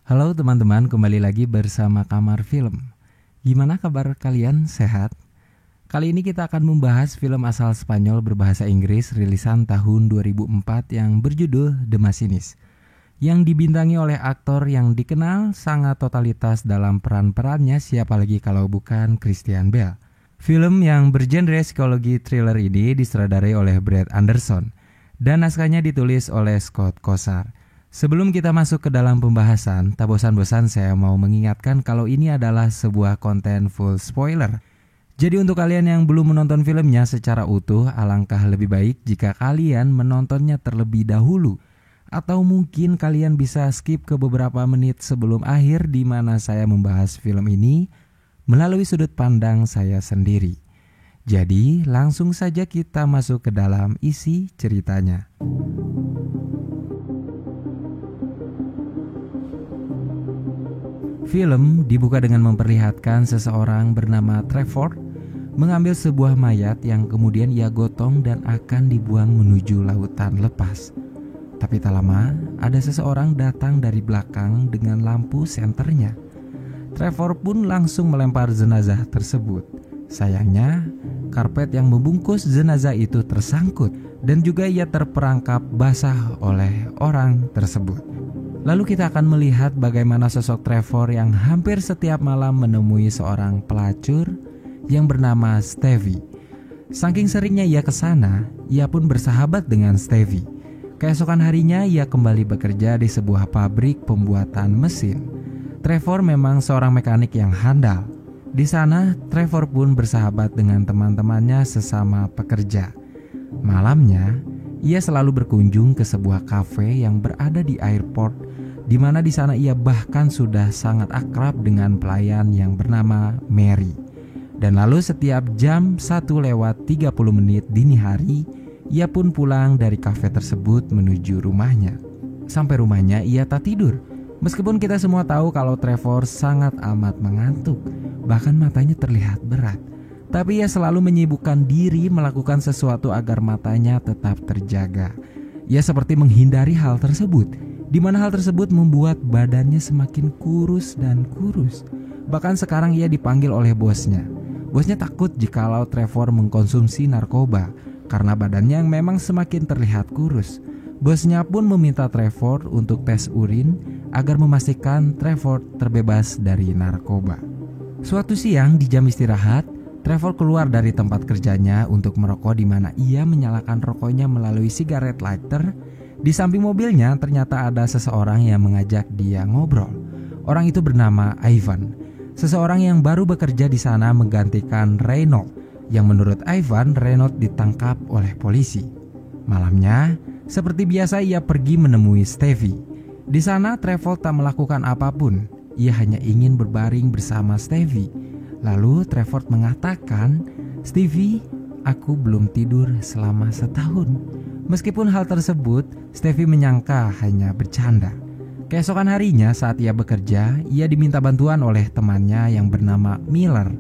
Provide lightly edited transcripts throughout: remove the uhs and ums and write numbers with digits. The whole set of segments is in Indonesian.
Halo teman-teman, kembali lagi bersama Kamar Film. Gimana kabar kalian? Sehat? Kali ini kita akan membahas film asal Spanyol berbahasa Inggris rilisan tahun 2004 yang berjudul The Machinist, yang dibintangi oleh aktor yang dikenal sangat totalitas dalam peran-perannya, siapa lagi kalau bukan Christian Bale. Film yang bergenre psikologi thriller ini disutradarai oleh Brad Anderson dan naskahnya ditulis oleh Scott Kosar. Sebelum kita masuk ke dalam pembahasan, tak bosan-bosan saya mau mengingatkan kalau ini adalah sebuah konten full spoiler. Jadi untuk kalian yang belum menonton filmnya secara utuh, alangkah lebih baik jika kalian menontonnya terlebih dahulu. Atau mungkin kalian bisa skip ke beberapa menit sebelum akhir di mana saya membahas film ini melalui sudut pandang saya sendiri. Jadi langsung saja kita masuk ke dalam isi ceritanya. Film dibuka dengan memperlihatkan seseorang bernama Trevor mengambil sebuah mayat yang kemudian ia gotong dan akan dibuang menuju lautan lepas. Tapi tak lama, ada seseorang datang dari belakang dengan lampu senternya. Trevor pun langsung melempar jenazah tersebut. Sayangnya, karpet yang membungkus jenazah itu tersangkut dan juga ia terperangkap basah oleh orang tersebut. Lalu kita akan melihat bagaimana sosok Trevor yang hampir setiap malam menemui seorang pelacur yang bernama Stevie. Saking seringnya ia ke sana, ia pun bersahabat dengan Stevie. Keesokan harinya ia kembali bekerja di sebuah pabrik pembuatan mesin. Trevor memang seorang mekanik yang handal. Di sana, Trevor pun bersahabat dengan teman-temannya sesama pekerja. Malamnya, ia selalu berkunjung ke sebuah kafe yang berada di airport, di mana di sana ia bahkan sudah sangat akrab dengan pelayan yang bernama Mary. Dan lalu setiap jam 1:30 dini hari, ia pun pulang dari kafe tersebut menuju rumahnya. Sampai rumahnya ia tak tidur, meskipun kita semua tahu kalau Trevor sangat amat mengantuk, bahkan matanya terlihat berat. Tapi ia selalu menyibukkan diri melakukan sesuatu agar matanya tetap terjaga. Ia seperti menghindari hal tersebut, di mana hal tersebut membuat badannya semakin kurus dan kurus. Bahkan sekarang ia dipanggil oleh bosnya. Bosnya takut jikalau Trevor mengkonsumsi narkoba karena badannya yang memang semakin terlihat kurus. Bosnya pun meminta Trevor untuk tes urin agar memastikan Trevor terbebas dari narkoba. Suatu siang di jam istirahat, Trevor keluar dari tempat kerjanya untuk merokok, di mana ia menyalakan rokoknya melalui sigaret lighter. Di samping mobilnya ternyata ada seseorang yang mengajak dia ngobrol. Orang itu bernama Ivan, seseorang yang baru bekerja di sana menggantikan Reynolds, yang menurut Ivan, Reynolds ditangkap oleh polisi. Malamnya, seperti biasa ia pergi menemui Stevie. Di sana Trevor tak melakukan apapun, ia hanya ingin berbaring bersama Stevie. Lalu Trevor mengatakan, "Stevie, aku belum tidur selama setahun." Meskipun hal tersebut, Stevie menyangka hanya bercanda. Keesokan harinya saat ia bekerja, ia diminta bantuan oleh temannya yang bernama Miller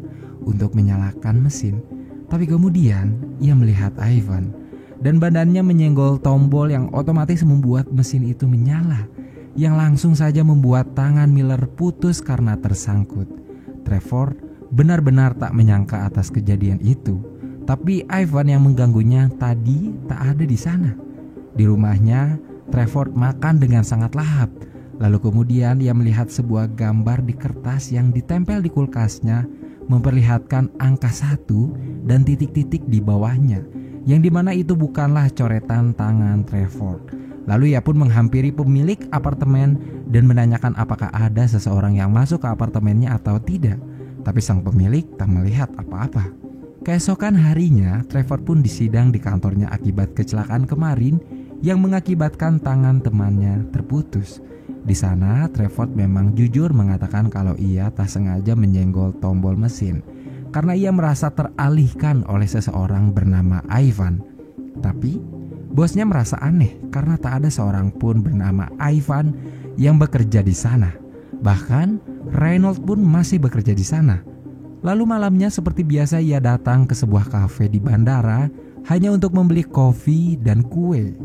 untuk menyalakan mesin. Tapi kemudian ia melihat Ivan dan badannya menyenggol tombol yang otomatis membuat mesin itu menyala, yang langsung saja membuat tangan Miller putus karena tersangkut. Trevor benar-benar tak menyangka atas kejadian itu. Tapi Ivan yang mengganggunya tadi tak ada di sana. Di rumahnya, Trevor makan dengan sangat lahap. Lalu kemudian ia melihat sebuah gambar di kertas yang ditempel di kulkasnya, memperlihatkan angka 1 dan titik-titik di bawahnya, yang dimana itu bukanlah coretan tangan Trevor. Lalu ia pun menghampiri pemilik apartemen dan menanyakan apakah ada seseorang yang masuk ke apartemennya atau tidak. Tapi sang pemilik tak melihat apa-apa. Keesokan harinya, Trevor pun disidang di kantornya akibat kecelakaan kemarin yang mengakibatkan tangan temannya terputus. Di sana, Trevor memang jujur mengatakan kalau ia tak sengaja menyenggol tombol mesin karena ia merasa teralihkan oleh seseorang bernama Ivan. Tapi bosnya merasa aneh karena tak ada seorang pun bernama Ivan yang bekerja di sana. Bahkan Reynolds pun masih bekerja di sana. Lalu malamnya seperti biasa ia datang ke sebuah kafe di bandara hanya untuk membeli kopi dan kue.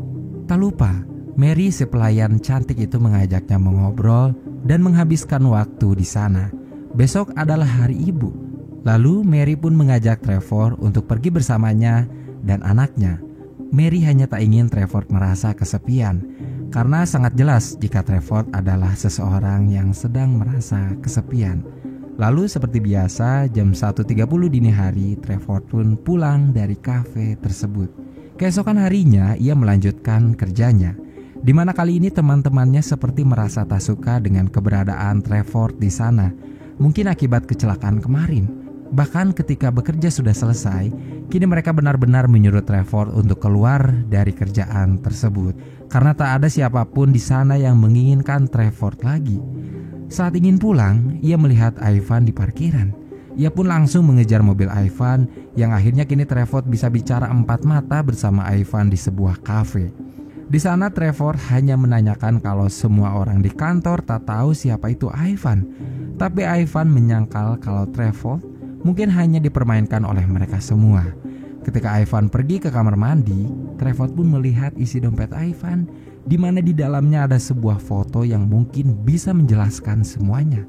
Tak lupa, Mary si pelayan cantik itu mengajaknya mengobrol dan menghabiskan waktu di sana. Besok adalah hari ibu. Lalu Mary pun mengajak Trevor untuk pergi bersamanya dan anaknya. Mary hanya tak ingin Trevor merasa kesepian, karena sangat jelas jika Trevor adalah seseorang yang sedang merasa kesepian. Lalu seperti biasa jam 1.30 dini hari Trevor pun pulang dari kafe tersebut. Keesokan harinya ia melanjutkan kerjanya, di mana kali ini teman-temannya seperti merasa tak suka dengan keberadaan Trevor di sana. Mungkin akibat kecelakaan kemarin. Bahkan ketika bekerja sudah selesai, kini mereka benar-benar menyuruh Trevor untuk keluar dari kerjaan tersebut, karena tak ada siapapun di sana yang menginginkan Trevor lagi. Saat ingin pulang, ia melihat Ivan di parkiran. Ia pun langsung mengejar mobil Ivan, yang akhirnya kini Trevor bisa bicara empat mata bersama Ivan di sebuah kafe. Di sana Trevor hanya menanyakan kalau semua orang di kantor tak tahu siapa itu Ivan. Tapi Ivan menyangkal kalau Trevor mungkin hanya dipermainkan oleh mereka semua. Ketika Ivan pergi ke kamar mandi, Trevor pun melihat isi dompet Ivan, di mana di dalamnya ada sebuah foto yang mungkin bisa menjelaskan semuanya.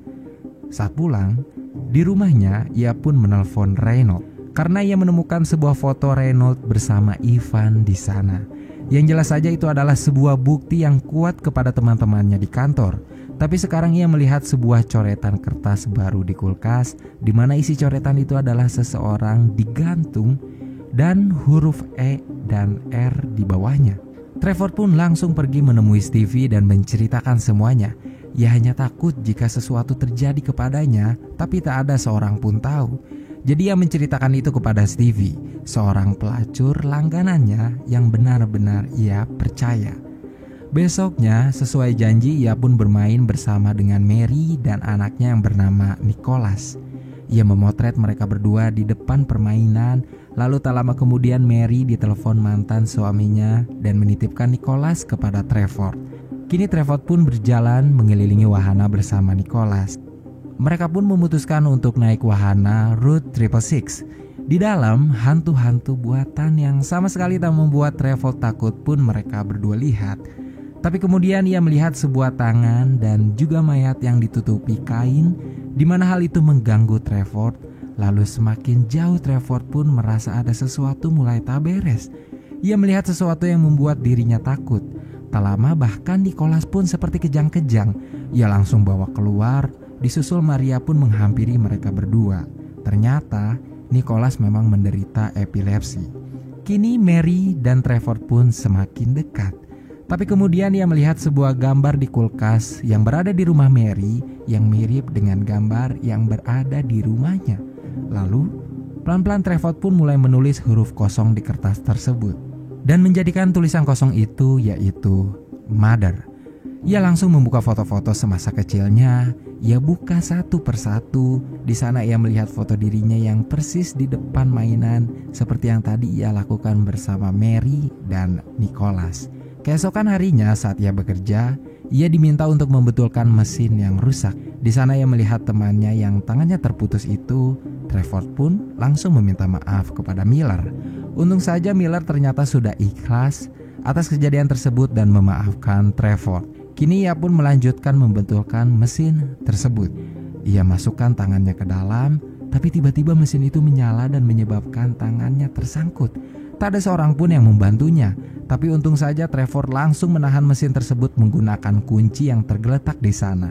Saat pulang, di rumahnya ia pun menelpon Reynolds karena ia menemukan sebuah foto Reynolds bersama Ivan di sana. Yang jelas saja itu adalah sebuah bukti yang kuat kepada teman-temannya di kantor. Tapi sekarang ia melihat sebuah coretan kertas baru di kulkas, di mana isi coretan itu adalah seseorang digantung dan huruf E dan R di bawahnya. Trevor pun langsung pergi menemui Stevie dan menceritakan semuanya. Ia hanya takut jika sesuatu terjadi kepadanya, tapi tak ada seorang pun tahu. Jadi ia menceritakan itu kepada Stevie, seorang pelacur langganannya yang benar-benar ia percaya. Besoknya, sesuai janji, ia pun bermain bersama dengan Mary dan anaknya yang bernama Nicholas. Ia memotret mereka berdua di depan permainan, lalu tak lama kemudian Mary ditelepon mantan suaminya dan menitipkan Nicholas kepada Trevor. Kini Trevor pun berjalan mengelilingi wahana bersama Nicholas. Mereka pun memutuskan untuk naik wahana Route 666. Di dalam, hantu-hantu buatan yang sama sekali tak membuat Trevor takut pun mereka berdua lihat. Tapi kemudian ia melihat sebuah tangan dan juga mayat yang ditutupi kain, di mana hal itu mengganggu Trevor. Lalu semakin jauh Trevor pun merasa ada sesuatu mulai tak beres. Ia melihat sesuatu yang membuat dirinya takut. Tak lama bahkan Nicholas pun seperti kejang-kejang. Ia langsung bawa keluar, disusul Maria pun menghampiri mereka berdua. Ternyata Nicholas memang menderita epilepsi. Kini Mary dan Trevor pun semakin dekat. Tapi kemudian ia melihat sebuah gambar di kulkas yang berada di rumah Mary yang mirip dengan gambar yang berada di rumahnya. Lalu pelan-pelan Trevor pun mulai menulis huruf kosong di kertas tersebut dan menjadikan tulisan kosong itu yaitu Mother. Ia langsung membuka foto-foto semasa kecilnya. Ia buka satu persatu. Di sana ia melihat foto dirinya yang persis di depan mainan seperti yang tadi ia lakukan bersama Mary dan Nicholas. Keesokan harinya saat ia bekerja, ia diminta untuk membetulkan mesin yang rusak. Di sana ia melihat temannya yang tangannya terputus itu. Trevor pun langsung meminta maaf kepada Miller. Untung saja Miller ternyata sudah ikhlas atas kejadian tersebut dan memaafkan Trevor. Kini ia pun melanjutkan membetulkan mesin tersebut. Ia masukkan tangannya ke dalam, tapi tiba-tiba mesin itu menyala dan menyebabkan tangannya tersangkut. Tak ada seorang pun yang membantunya. Tapi untung saja Trevor langsung menahan mesin tersebut menggunakan kunci yang tergeletak di sana.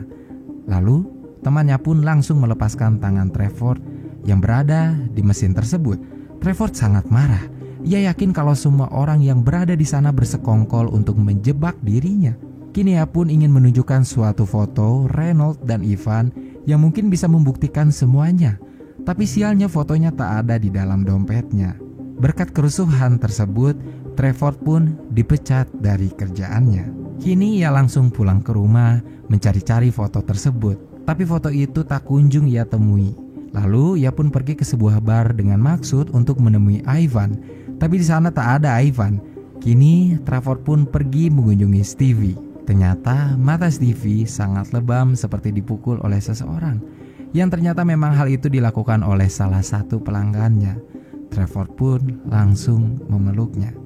Lalu temannya pun langsung melepaskan tangan Trevor yang berada di mesin tersebut. Trevor sangat marah. Ia yakin kalau semua orang yang berada di sana bersekongkol untuk menjebak dirinya. Kini ia pun ingin menunjukkan suatu foto Reynolds dan Ivan yang mungkin bisa membuktikan semuanya. Tapi sialnya fotonya tak ada di dalam dompetnya. Berkat kerusuhan tersebut, Trevor pun dipecat dari kerjaannya. Kini ia langsung pulang ke rumah mencari-cari foto tersebut. Tapi foto itu tak kunjung ia temui. Lalu ia pun pergi ke sebuah bar dengan maksud untuk menemui Ivan. Tapi di sana tak ada Ivan. Kini Trevor pun pergi mengunjungi Stevie. Ternyata mata Stevie sangat lebam seperti dipukul oleh seseorang. Yang ternyata memang hal itu dilakukan oleh salah satu pelanggannya. Trevor pun langsung memeluknya.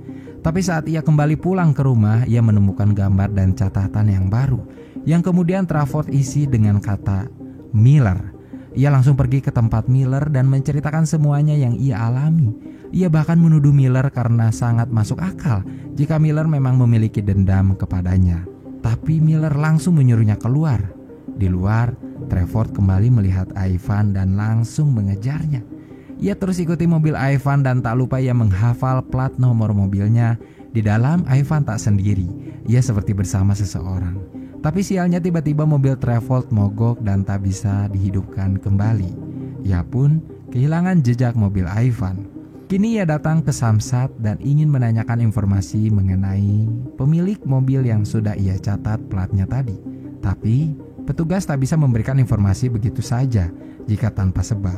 Tapi saat ia kembali pulang ke rumah, ia menemukan gambar dan catatan yang baru. yang kemudian Trafford isi dengan kata Miller. Ia langsung pergi ke tempat Miller dan menceritakan semuanya yang ia alami. Ia bahkan menuduh Miller karena sangat masuk akal jika Miller memang memiliki dendam kepadanya. Tapi Miller langsung menyuruhnya keluar. Di luar, Trafford kembali melihat Ivan dan langsung mengejarnya. Ia terus ikuti mobil Ivan dan tak lupa ia menghafal plat nomor mobilnya. Di dalam, Ivan tak sendiri. Ia seperti bersama seseorang. Tapi sialnya tiba-tiba mobil Trafford mogok dan tak bisa dihidupkan kembali. Ia pun kehilangan jejak mobil Ivan. Kini ia datang ke Samsat dan ingin menanyakan informasi mengenai pemilik mobil yang sudah ia catat platnya tadi. Tapi petugas tak bisa memberikan informasi begitu saja jika tanpa sebab.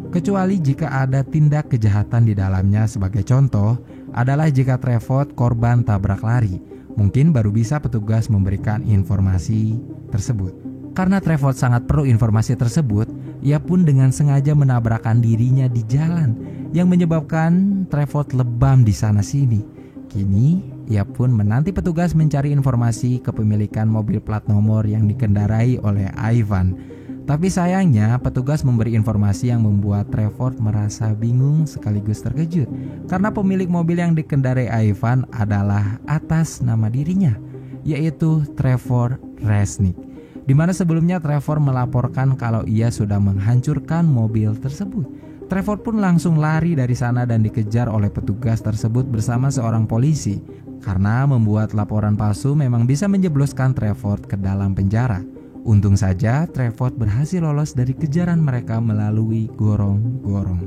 Kecuali jika ada tindak kejahatan di dalamnya. Sebagai contoh adalah jika Trafford korban tabrak lari. Mungkin baru bisa petugas memberikan informasi tersebut. Karena Trafford sangat perlu informasi tersebut, ia pun dengan sengaja menabrakkan dirinya di jalan yang menyebabkan Trafford lebam di sana sini. Kini ia pun menanti petugas mencari informasi kepemilikan mobil plat nomor yang dikendarai oleh Ivan. Tapi sayangnya petugas memberi informasi yang membuat Trafford merasa bingung sekaligus terkejut. Karena pemilik mobil yang dikendarai Ivan adalah atas nama dirinya, yaitu Trafford Resnick. Di mana sebelumnya Trafford melaporkan kalau ia sudah menghancurkan mobil tersebut. Trafford pun langsung lari dari sana dan dikejar oleh petugas tersebut bersama seorang polisi. Karena membuat laporan palsu memang bisa menjebloskan Trafford ke dalam penjara. Untung saja Trafford berhasil lolos dari kejaran mereka melalui gorong-gorong.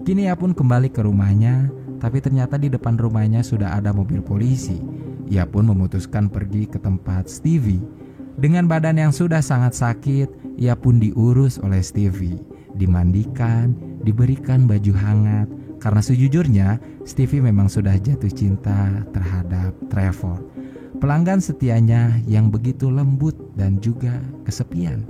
Kini ia pun kembali ke rumahnya, tapi ternyata di depan rumahnya sudah ada mobil polisi. Ia pun memutuskan pergi ke tempat Stevie. Dengan badan yang sudah sangat sakit, ia pun diurus oleh Stevie. Dimandikan, diberikan baju hangat, karena sejujurnya Stevie memang sudah jatuh cinta terhadap Trafford. Pelanggan setianya yang begitu lembut dan juga kesepian.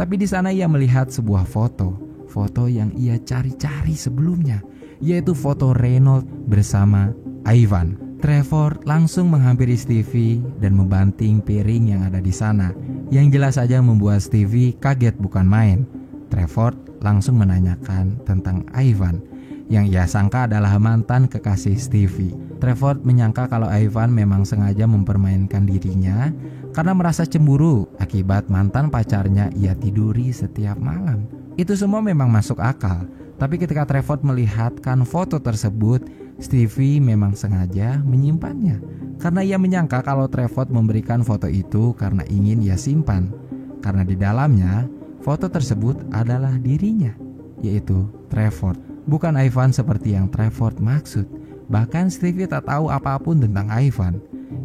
Tapi di sana ia melihat sebuah foto yang ia cari-cari sebelumnya, yaitu foto Reynolds bersama Ivan. Trafford langsung menghampiri Stevie dan membanting piring yang ada di sana, yang jelas saja membuat Stevie kaget bukan main. Trafford langsung menanyakan tentang Ivan, yang ia sangka adalah mantan kekasih Stevie. Trafford menyangka kalau Ivan memang sengaja mempermainkan dirinya karena merasa cemburu akibat mantan pacarnya ia tiduri setiap malam. Itu semua memang masuk akal. Tapi ketika Trafford melihatkan foto tersebut, Stevie memang sengaja menyimpannya. Karena ia menyangka kalau Trafford memberikan foto itu karena ingin ia simpan. Karena di dalamnya, foto tersebut adalah dirinya, yaitu Trafford. Bukan Ivan seperti yang Trafford maksud. Bahkan Stevie tak tahu apapun tentang Ivan.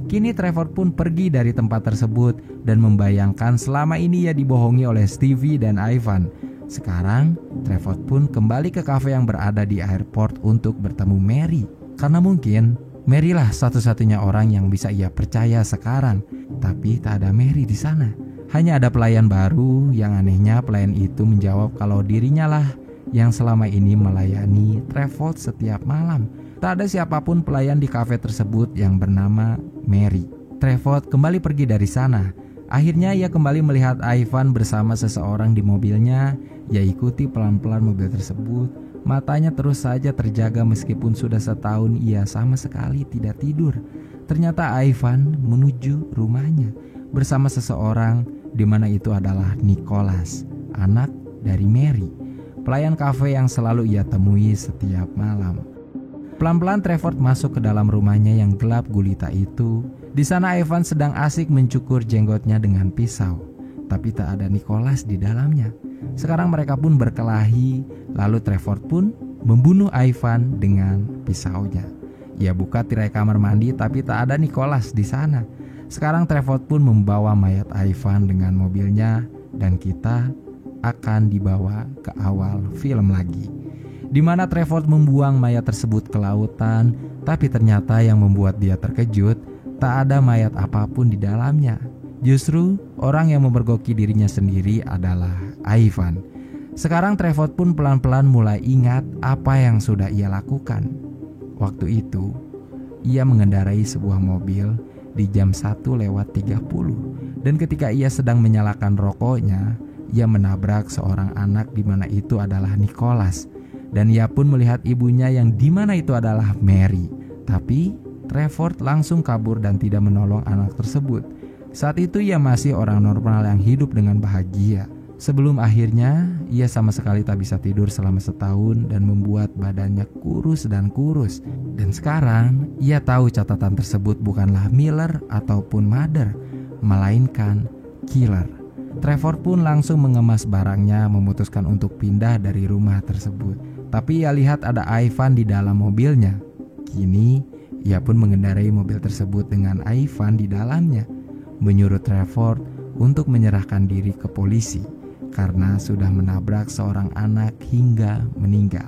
Kini Trafford pun pergi dari tempat tersebut dan membayangkan selama ini ia dibohongi oleh Stevie dan Ivan. Sekarang Trafford pun kembali ke kafe yang berada di airport untuk bertemu Mary. Karena mungkin Mary lah satu-satunya orang yang bisa ia percaya sekarang. Tapi tak ada Mary di sana. Hanya ada pelayan baru. Yang anehnya pelayan itu menjawab kalau dirinya lah yang selama ini melayani Trafford setiap malam. Tak ada siapapun pelayan di kafe tersebut yang bernama Mary. Trafford kembali pergi dari sana. Akhirnya ia kembali melihat Ivan bersama seseorang di mobilnya. Ia ikuti pelan-pelan mobil tersebut. Matanya terus saja terjaga meskipun sudah setahun ia sama sekali tidak tidur. Ternyata Ivan menuju rumahnya bersama seseorang, di mana itu adalah Nicholas, anak dari Mary, pelayan kafe yang selalu ia temui setiap malam. Pelan-pelan Trafford masuk ke dalam rumahnya yang gelap gulita itu. Di sana Ivan sedang asik mencukur jenggotnya dengan pisau, tapi tak ada Nicholas di dalamnya. Sekarang mereka pun berkelahi, lalu Trafford pun membunuh Ivan dengan pisaunya. Ia buka tirai kamar mandi, tapi tak ada Nicholas di sana. Sekarang Trafford pun membawa mayat Ivan dengan mobilnya, dan kita akan dibawa ke awal film lagi, di mana Trafford membuang mayat tersebut ke lautan. Tapi ternyata yang membuat dia terkejut, tak ada mayat apapun di dalamnya. Justru orang yang memergoki dirinya sendiri adalah Ivan. Sekarang Trafford pun pelan-pelan mulai ingat apa yang sudah ia lakukan. Waktu itu ia mengendarai sebuah mobil di jam 1:30 Dan ketika ia sedang menyalakan rokoknya, ia menabrak seorang anak di mana itu adalah Nicholas. Dan ia pun melihat ibunya yang di mana itu adalah Mary. Tapi Trevor langsung kabur dan tidak menolong anak tersebut. Saat itu ia masih orang normal yang hidup dengan bahagia. Sebelum akhirnya ia sama sekali tak bisa tidur selama setahun dan membuat badannya kurus dan kurus. Dan sekarang ia tahu catatan tersebut bukanlah Miller ataupun Mother, melainkan killer. Trevor pun langsung mengemas barangnya, memutuskan untuk pindah dari rumah tersebut. Tapi ia lihat ada Ivan di dalam mobilnya. Kini ia pun mengendarai mobil tersebut dengan Ivan di dalamnya, menyuruh Trevor untuk menyerahkan diri ke polisi karena sudah menabrak seorang anak hingga meninggal.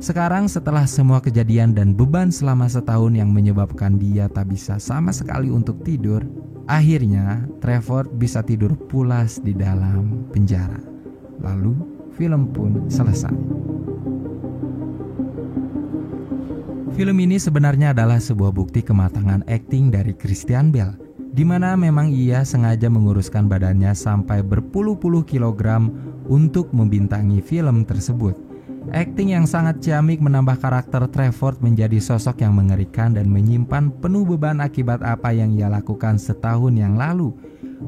Sekarang setelah semua kejadian dan beban selama setahun yang menyebabkan dia tak bisa sama sekali untuk tidur, akhirnya Trevor bisa tidur pulas di dalam penjara. Lalu film pun selesai. Film ini sebenarnya adalah sebuah bukti kematangan akting dari Christian Bale, di mana memang ia sengaja menguruskan badannya sampai berpuluh-puluh kilogram untuk membintangi film tersebut. Akting yang sangat ciamik menambah karakter Trevor menjadi sosok yang mengerikan dan menyimpan penuh beban akibat apa yang ia lakukan setahun yang lalu.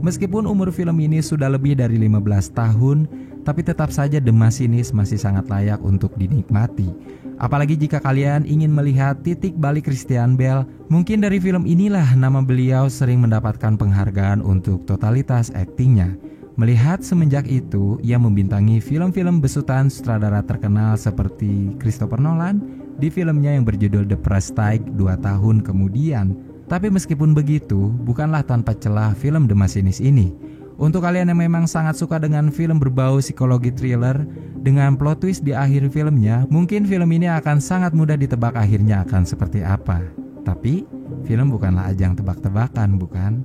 Meskipun umur film ini sudah lebih dari 15 tahun, tapi tetap saja The Machinist masih sangat layak untuk dinikmati. Apalagi jika kalian ingin melihat titik balik Christian Bale, mungkin dari film inilah nama beliau sering mendapatkan penghargaan untuk totalitas aktingnya. Melihat semenjak itu, ia membintangi film-film besutan sutradara terkenal seperti Christopher Nolan di filmnya yang berjudul The Prestige 2 tahun kemudian. Tapi meskipun begitu, bukanlah tanpa celah film The Machinist ini. Untuk kalian yang memang sangat suka dengan film berbau psikologi thriller dengan plot twist di akhir filmnya, mungkin film ini akan sangat mudah ditebak akhirnya akan seperti apa. Tapi, film bukanlah ajang tebak-tebakan, bukan?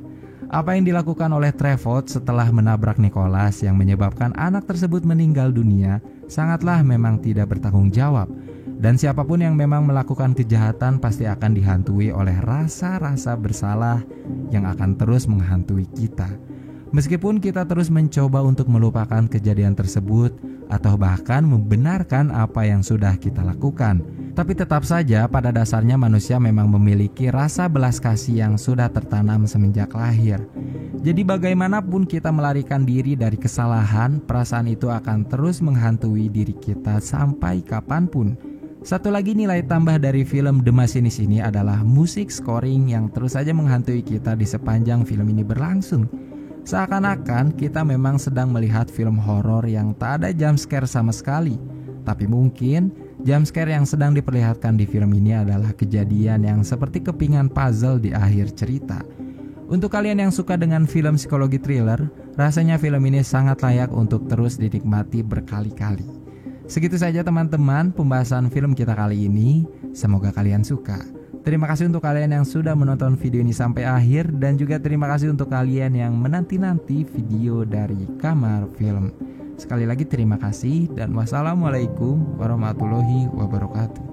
Apa yang dilakukan oleh Trevor setelah menabrak Nicholas yang menyebabkan anak tersebut meninggal dunia sangatlah memang tidak bertanggung jawab. Dan siapapun yang memang melakukan kejahatan pasti akan dihantui oleh rasa-rasa bersalah yang akan terus menghantui kita. Meskipun kita terus mencoba untuk melupakan kejadian tersebut atau bahkan membenarkan apa yang sudah kita lakukan, tapi tetap saja pada dasarnya manusia memang memiliki rasa belas kasih yang sudah tertanam semenjak lahir. Jadi bagaimanapun kita melarikan diri dari kesalahan, perasaan itu akan terus menghantui diri kita sampai kapanpun. Satu lagi nilai tambah dari film The Machinist ini adalah musik scoring yang terus saja menghantui kita di sepanjang film ini berlangsung. Seakan-akan kita memang sedang melihat film horor yang tak ada jumpscare sama sekali. Tapi mungkin jumpscare yang sedang diperlihatkan di film ini adalah kejadian yang seperti kepingan puzzle di akhir cerita. Untuk kalian yang suka dengan film psikologi thriller, rasanya film ini sangat layak untuk terus dinikmati berkali-kali. Segitu saja teman-teman pembahasan film kita kali ini. Semoga kalian suka. Terima kasih untuk kalian yang sudah menonton video ini sampai akhir, dan juga terima kasih untuk kalian yang menanti-nanti video dari Kamar Film. Sekali lagi terima kasih dan wassalamualaikum warahmatullahi wabarakatuh.